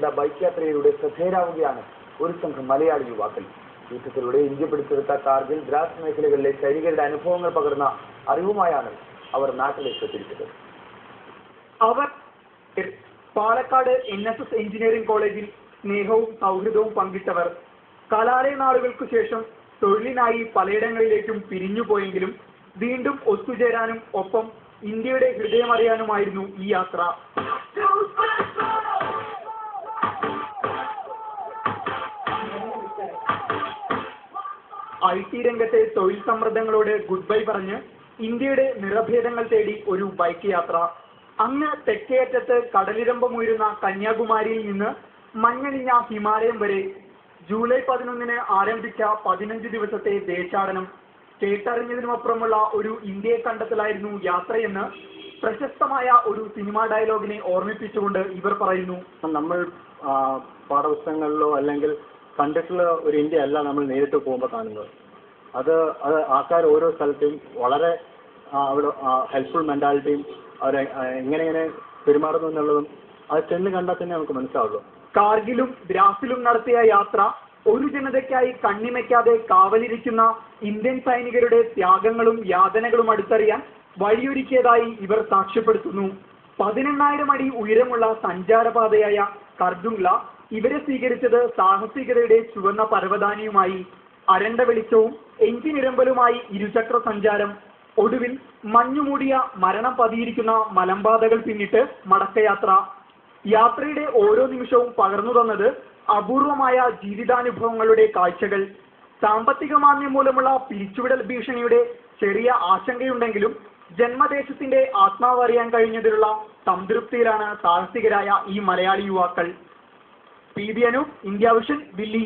നീണ്ട ബൈക്ക് യാത്രയിലൂടെ ശ്രദ്ധേയരാവുകയാണ് ഒരു സംഘം മലയാളി യുവാക്കൾ. യുദ്ധത്തിലൂടെ ഇന്ത്യ പിടിച്ചെടുത്ത കാർഗിൽ, ദ്രാസ് മേഖലകളിലെ സൈനികരുടെ അനുഭവങ്ങൾ പകർന്ന അറിവുമായാണ് അവർ നാട്ടിലേക്ക് എത്തിയിരിക്കുന്നത്. അവർ പാലക്കാട് NSS എഞ്ചിനീയറിംഗ് കോളേജിൽ സ്നേഹവും സൗഹൃദവും പങ്കിട്ടവർ. കലാലയ നാളുകൾക്കു ശേഷം തൊഴിലിനായി പലയിടങ്ങളിലേക്കും പിരിഞ്ഞുപോയെങ്കിലും വീണ്ടും ഒത്തുചേരാനും ഒപ്പം ഇന്ത്യയുടെ ഹൃദയമറിയാനുമായിരുന്നു ഈ യാത്ര. IT രംഗത്തെ തൊഴിൽ സമ്മർദ്ദങ്ങളോട് ഗുഡ് ബൈ പറഞ്ഞ് ഇന്ത്യയുടെ നിറഭേദങ്ങൾ തേടി ഒരു ബൈക്ക് യാത്ര. അങ്ങ് തെക്കേയറ്റത്ത് കടലിരമ്പമുയരുന്ന കന്യാകുമാരിയിൽ നിന്ന് മഞ്ഞണിഞ്ഞ ഹിമാലയം വരെ ജൂലൈ 11 ആരംഭിച്ച 15 ദിവസത്തെ ദേശാടനം. കേട്ടറിഞ്ഞതിനുമപ്പുറമുള്ള ഒരു ഇന്ത്യയെ കണ്ടെത്തലായിരുന്നു യാത്രയെന്ന് പ്രശസ്തമായ ഒരു സിനിമാ ഡയലോഗിനെ ഓർമ്മിപ്പിച്ചുകൊണ്ട് ഇവർ പറയുന്നു. നമ്മൾ പാഠപുസ്തകങ്ങളിലോ അല്ലെങ്കിൽ കണ്ടിട്ടുള്ള ഒരു ഇന്ത്യ അല്ല നമ്മൾ നേരിട്ട് പോകുമ്പോൾ കാണുന്നത്. അത് ആൾക്കാർ ഓരോ സ്ഥലത്തെയും വളരെ അവിടെ ഹെൽപ്ഫുൾ മെന്റാലിറ്റിയും അവർ എങ്ങനെ പെരുമാറുന്നു എന്നുള്ളതും അത് ചെന്ന് കണ്ടാൽ തന്നെ നമുക്ക് മനസ്സിലാവുള്ളൂ. കാർഗിലും ദ്രാസിലും നടത്തിയ യാത്ര ഒരു ജനതയ്ക്കായി കണ്ണിമയ്ക്കാതെ കാവലിരിക്കുന്ന ഇന്ത്യൻ സൈനികരുടെ ത്യാഗങ്ങളും യാതനകളും അടുത്തറിയാൻ വഴിയൊരുക്കിയതായി ഇവർ സാക്ഷ്യപ്പെടുത്തുന്നു. 18,000 അടി ഉയരമുള്ള സഞ്ചാരപാതയായ കർദുംഗ്ല ഇവരെ സ്വീകരിച്ചത് സാഹസികതയുടെ ചുവന്ന പർവ്വതാനിയുമായി. അരണ്ട വെളിച്ചവും എഞ്ചിനിരമ്പലുമായി ഇരുചക്ര സഞ്ചാരം. ഒടുവിൽ മഞ്ഞുമൂടിയ മരണം പതിയിരിക്കുന്ന മലമ്പാതകൾ പിന്നിട്ട് മടക്കയാത്ര. യാത്രയുടെ ഓരോ നിമിഷവും പകർന്നു തന്നത് അപൂർവമായ ജീവിതാനുഭവങ്ങളുടെ കാഴ്ചകൾ. സാമ്പത്തിക മാന്ദ്യം മൂലമുള്ള പിരിച്ചുവിടൽ ഭീഷണിയുടെ ചെറിയ ആശങ്കയുണ്ടെങ്കിലും ജന്മദേശത്തിന്റെ ആത്മാവ് അറിയാൻ കഴിഞ്ഞതിലുള്ള സംതൃപ്തിയിലാണ് സാഹസികരായ ഈ മലയാളി യുവാക്കൾ. PB Anoop, India vision, Delhi.